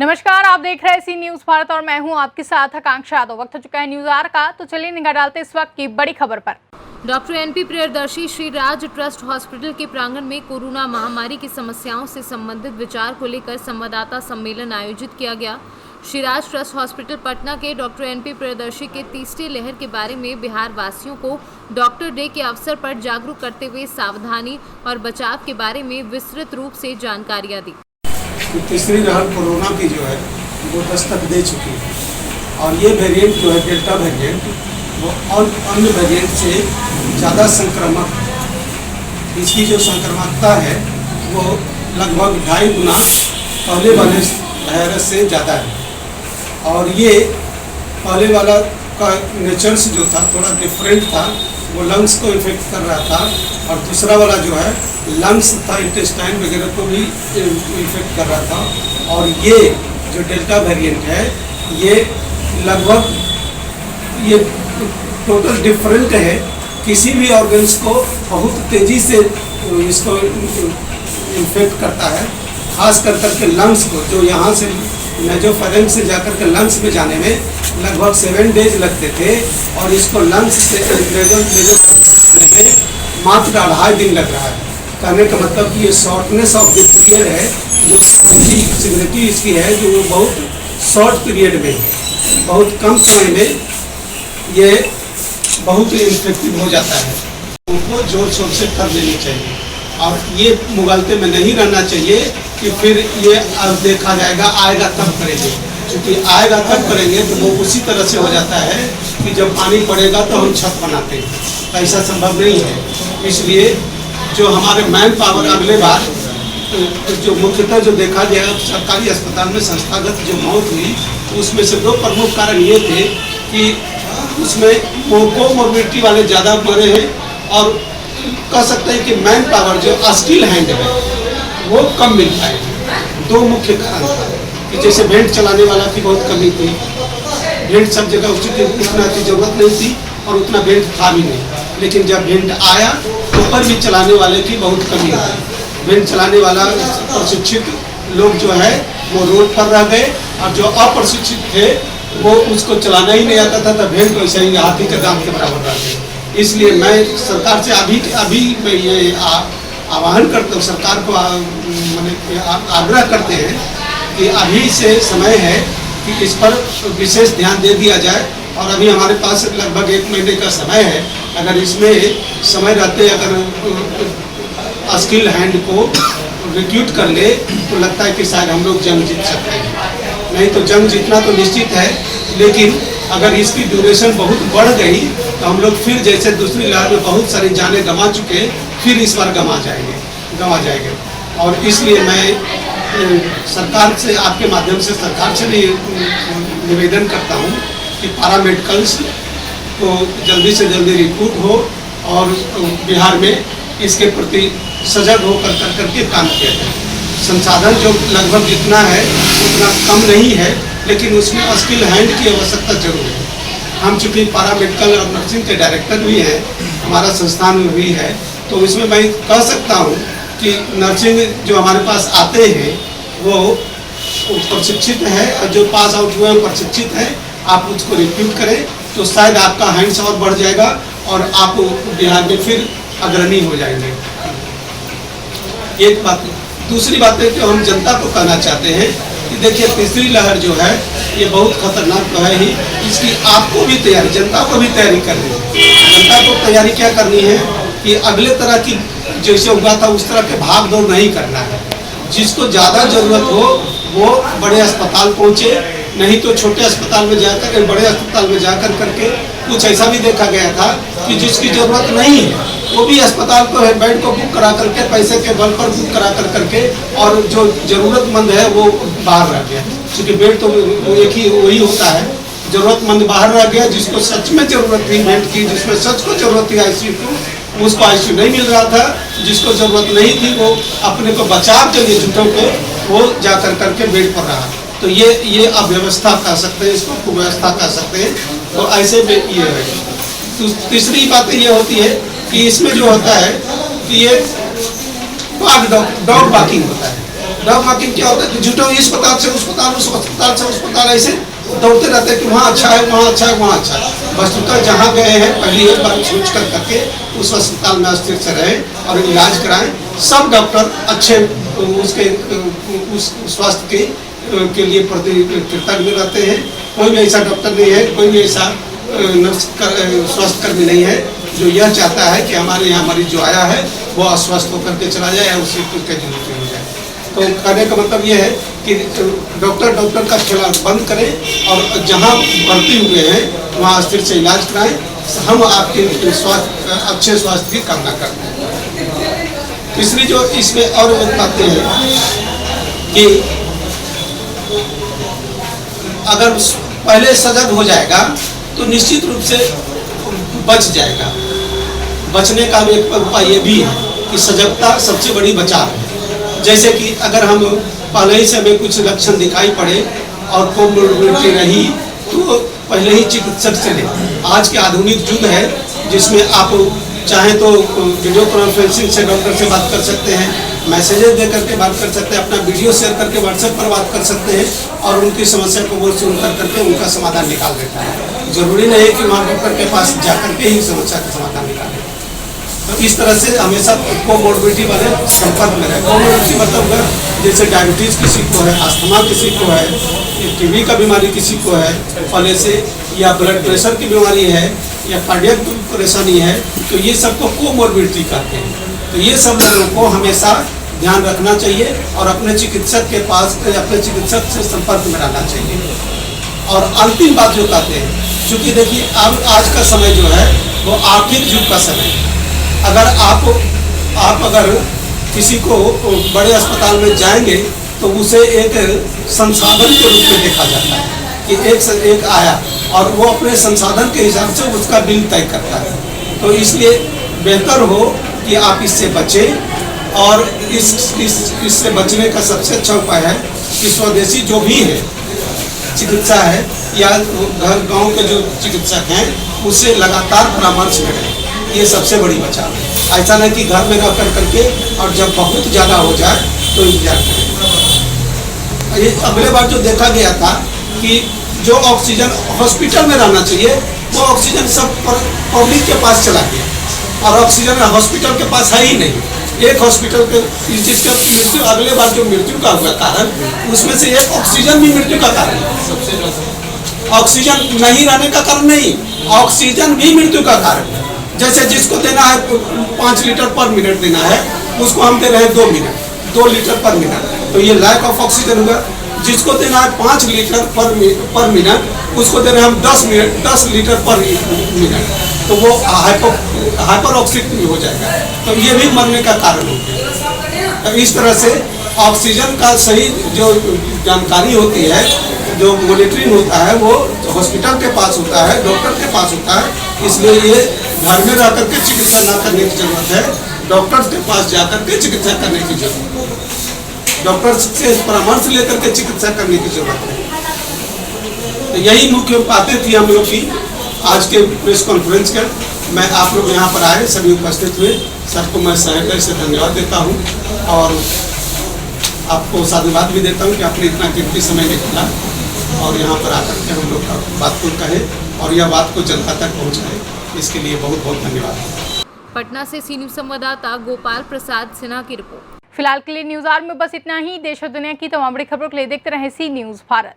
नमस्कार, आप देख रहे हैं सी न्यूज भारत और मैं हूं आपके साथ आकांक्षा यादव। वक्त हो चुका है न्यूज आवर का, तो चलिए निगाह डालते इस वक्त की बड़ी खबर पर। Doctor NP Priyadarshi Shri Raj trust hospital के प्रांगण में कोरोना महामारी की समस्याओं से संबंधित विचार को लेकर संवाददाता सम्मेलन आयोजित किया गया। श्री राज ट्रस्ट हॉस्पिटल पटना के डॉक्टर एनपी प्रियदर्शी के तीसरी लहर के बारे में बिहार वासियों को डॉक्टर डे के अवसर पर जागरूक करते हुए सावधानी और बचाव के बारे में विस्तृत रूप से जानकारियां दी। तीसरी लहर कोरोना की जो है वो दस्तक दे चुकी है और ये वेरिएंट जो है डेल्टा वेरिएंट वो और अन्य वेरिएंट से ज़्यादा संक्रामक, इसकी जो संक्रामकता है वो लगभग 2.5 गुना पहले वाले वायरस से ज़्यादा है। और ये पहले वाला का नेचर्स जो था थोड़ा डिफरेंट था, वो लंग्स को इफेक्ट कर रहा था, और दूसरा वाला जो है लंग्स था, इंटेस्टाइन वगैरह को भी इफेक्ट कर रहा था। और ये जो डेल्टा वेरिएंट है ये लगभग ये टोटल डिफरेंट है, किसी भी ऑर्गन्स को बहुत तेज़ी से इसको इन्फेक्ट करता है, खास कर करके लंग्स को, जो यहाँ से नेजोफेरेंक्स से जाकर के लंग्स में जाने में लगभग 7 डेज लगते थे, और इसको लंग्स से नेजोफेरेंक्स में मात्र 2.5 दिन लग रहा है। कहने का मतलब कि ये शॉर्टनेस ऑफ द पीरियड है, जो सिवियरिटी इसकी है जो वो बहुत शॉर्ट पीरियड में, बहुत कम समय में ये बहुत इन्फेक्टिव हो जाता है। उनको जोर शोर से कर देनी चाहिए और ये मुगालते में नहीं रहना चाहिए कि फिर ये अब देखा जाएगा, आएगा तब करेंगे, क्योंकि आएगा तब करेंगे तो वो उसी तरह से हो जाता है कि जब पानी पड़ेगा तो हम छत बनाते हैं, ऐसा संभव नहीं है। इसलिए जो हमारे मैन पावर अगले बार जो मुख्यतः जो देखा गया सरकारी अस्पताल में संस्थागत जो मौत हुई, उसमें से 2 प्रमुख कारण ये थे कि उसमें कोमोर्बिडिटी वाले ज़्यादा मरे हैं, और कह सकते हैं कि मैन पावर जो स्किल हैंड है वो कम मिल पाए। 2 मुख्य कारण था कि जैसे वेंट चलाने वाला की बहुत कमी थी, वेंट सब जगह उतना की जरूरत नहीं थी और उतना वेंट था भी नहीं, लेकिन जब वेंट आया तो ऊपर भी चलाने वाले की बहुत कमी थी। वेंट चलाने वाला प्रशिक्षित लोग जो है वो रोड पर रह गए, और जो अप्रशिक्षित थे वो उसको चलाना ही नहीं आता था, तो वेंट वैसे ही हाथी के दाम के बराबर रह गए। इसलिए मैं सरकार से अभी मैं ये आह्वान करता हूँ, सरकार को मैंने आग्रह करते हैं कि अभी से समय है कि इस पर विशेष ध्यान दे दिया जाए। और अभी हमारे पास लगभग 1 महीने का समय है, अगर इसमें समय रहते अगर स्किल हैंड को रिक्रूट कर ले तो लगता है कि शायद हम लोग जंग जीत सकते हैं। नहीं तो जंग जीतना तो निश्चित है, लेकिन अगर इसकी ड्यूरेशन बहुत बढ़ गई तो हम लोग फिर जैसे दूसरी लहर में बहुत सारी जानें गंवा चुके, फिर इस बार गंवा जाएंगे। और इसलिए मैं सरकार से, आपके माध्यम से सरकार से भी निवेदन करता हूँ कि पैरामेडिकल्स को जल्दी से जल्दी रिक्रूट हो और बिहार में इसके प्रति सजग होकर करके काम किया जाए। संसाधन जो लगभग जितना है उतना कम नहीं है, लेकिन उसमें स्किल हैंड की आवश्यकता जरूर है। हम चूँकि पैरामेडिकल और नर्सिंग के डायरेक्टर भी हैं, हमारा संस्थान में भी है, तो इसमें मैं कह सकता हूँ कि नर्सिंग जो हमारे पास आते हैं वो प्रशिक्षित है, और जो पास आउट हुए प्रशिक्षित है, आप उसको रिक्रूट करें तो शायद आपका हैंड्स और बढ़ जाएगा और आप बिहार में फिर अग्रणी हो जाएंगे। एक बात। दूसरी बात है कि हम जनता को कहना चाहते हैं कि देखिए तीसरी लहर जो है ये बहुत खतरनाक तो है ही, इसकी आपको भी तैयारी, जनता को भी तैयारी करनी है। जनता को तैयारी क्या करनी है कि अगले तरह की जैसे हुआ था उस तरह के भाग दौड़ नहीं करना है। जिसको ज़्यादा ज़रूरत हो वो बड़े अस्पताल पहुँचे, नहीं तो छोटे अस्पताल में जाकर, बड़े अस्पताल में जाकर करके कुछ ऐसा भी देखा गया था कि जिसकी ज़रूरत नहीं है वो भी अस्पताल को है बेड को बुक करा करके, पैसे के बल पर बुक करा करके, और जो ज़रूरतमंद है वो बाहर रह गया। क्योंकि बेड तो वो एक ही वही होता है, ज़रूरतमंद बाहर रह गया। जिसको सच में ज़रूरत थी बेड की, जिसमें सच को ज़रूरत थी आईसीयू को, उसको आईसीयू नहीं मिल रहा था। जिसको ज़रूरत नहीं थी वो अपने को बचाव के लिए जुटों के वो जाकर करके बेड पर रहा। तो ये अव्यवस्था कह सकते हैं, इसको कुव्यवस्था कह सकते हैं। तो ऐसे में ये है। तीसरी बात ये होती है कि इसमें जो होता है कि ये डॉग बार्किंग होता है। ड्रग मार्किंग क्या होता है कि झूठों इस अस्पताल से उस अस्पताल, उस अस्पताल से उस अस्पताल, ऐसे दौड़ते रहते हैं कि वहाँ अच्छा है, वहाँ अच्छा है, वहाँ अच्छा है। वस्तुतः जहाँ गए हैं पहले एक बार सोच कर करके उस अस्पताल में स्थिर से रहें और इलाज कराएं। सब डॉक्टर अच्छे उसके उस स्वास्थ्य के लिए प्रति कृतज्ञ रहते हैं। कोई भी ऐसा डॉक्टर नहीं है, कोई भी ऐसा स्वास्थ्य कर्मी नहीं है जो यह चाहता है कि हमारे यहाँ मरीज जो आया है वो अस्वस्थ होकर के चला जाए या उससे कुछ का जरूरत हो जाए। तो कहने का मतलब ये है कि डॉक्टर का खेला बंद करें और जहाँ भर्ती हुए हैं वहाँ स्थिर से इलाज कराएं। हम आपके अच्छे स्वास्थ्य की कामना करते हैं। तीसरी जो इसमें और बातें हैं कि अगर पहले सजग हो जाएगा तो निश्चित रूप से बच जाएगा। बचने का भी एक उपाय ये भी है कि सजगता सबसे बड़ी बचाव है। जैसे कि अगर हम पहले ही से हमें कुछ लक्षण दिखाई पड़े और कोमोर्बिडिटी रही तो पहले ही चिकित्सक से लें। आज के आधुनिक युग है जिसमें आप चाहे तो वीडियो कॉन्फ्रेंसिंग से डॉक्टर से बात कर सकते हैं, मैसेजेस दे करके बात कर सकते हैं, अपना वीडियो शेयर करके व्हाट्सएप पर बात कर सकते हैं और उनकी समस्या को वो सुन करके उनका समाधान निकाल देता है। जरूरी नहीं है कि वहाँ डॉक्टर के पास जा करके ही समस्या का समाधान निकालें। तो इस तरह से हमेशा कोमोर्बिडिटी वाले संपर्क में रहे। कोमोर्बिडिटी मतलब जैसे डायबिटीज़ किसी को है, अस्थमा किसी को है, टीबी का बीमारी किसी को है पहले से, या ब्लड प्रेशर की बीमारी है या कार्डियक परेशानी है, तो ये सबको कोमोर्बिडिटी कहते हैं। तो ये सब लोगों को हमेशा ध्यान रखना चाहिए और अपने चिकित्सक के पास अपने चिकित्सक से संपर्क में रहना चाहिए। और अंतिम बात जो कहते हैं, क्योंकि देखिए अब आज का समय जो है वो आर्थिक युग का समय है। अगर आप अगर किसी को बड़े अस्पताल में जाएंगे तो उसे एक संसाधन के रूप में देखा जाता है कि एक आया और वो अपने संसाधन के हिसाब से उसका बिल तय करता है। तो इसलिए बेहतर हो कि आप इससे बचें और इससे बचने का सबसे अच्छा उपाय है कि स्वदेशी जो भी है चिकित्सा है या घर गांव के जो चिकित्सक हैं उससे लगातार परामर्श करें। ये सबसे बड़ी बचाव है। ऐसा नहीं कि घर में रह कर करके और जब बहुत ज़्यादा हो जाए तो इंतजार करें। ये अगले बार जो देखा गया था कि जो ऑक्सीजन हॉस्पिटल में रहना चाहिए वो ऑक्सीजन सब पब्लिक के पास चला गया और ऑक्सीजन हॉस्पिटल के पास है ही नहीं। एक हॉस्पिटल के जिसके मृत्यु अगले बार जो मृत्यु का हुआ कारण उसमें से एक ऑक्सीजन भी मृत्यु का कारण है। सबसे ज़्यादा ऑक्सीजन नहीं रहने का कारण नहीं, ऑक्सीजन भी मृत्यु का कारण है। जैसे जिसको देना है 5 लीटर पर मिनट देना है उसको हम दे रहे हैं 2 लीटर पर मिनट, तो ये लैक ऑफ ऑक्सीजन होगा। जिसको देना है 5 लीटर पर मिनट उसको दे रहे हैं हम 10 लीटर पर मिनट, तो वो हाइपर ऑक्सीजन हो जाएगा, तो ये भी मरने का कारण हो गया। तो इस तरह से ऑक्सीजन का सही जो जानकारी होती है, जो मॉनिटरिंग होता है वो हॉस्पिटल के पास होता है, डॉक्टर के पास होता है। इसलिए ये घर में रह करके चिकित्सा ना करने की जरूरत है, डॉक्टर के पास जाकर के चिकित्सा करने की जरूरत है, डॉक्टर से परामर्श लेकर के चिकित्सा करने की जरूरत है। तो यही मुख्य बातें थी हम लोग की आज के प्रेस कॉन्फ्रेंस के। मैं आप लोग यहाँ पर आए, सभी उपस्थित हुए, सबको मैं सहृदय से धन्यवाद देता हूँ और आपको साधुवाद भी देता हूँ कि आपने इतना कीमती समय निकाला और यहाँ पर आकर के हम लोग का बात को कहे और यह बात को जनता तक पहुँचाए, इसके लिए बहुत बहुत धन्यवाद। पटना से सी न्यूज़ संवाददाता गोपाल प्रसाद सिन्हा की रिपोर्ट। फिलहाल के लिए न्यूज़ आवर में बस इतना ही। देश और दुनिया की तमाम बड़ी खबरों के लिए देखते रहें सी न्यूज़ भारत।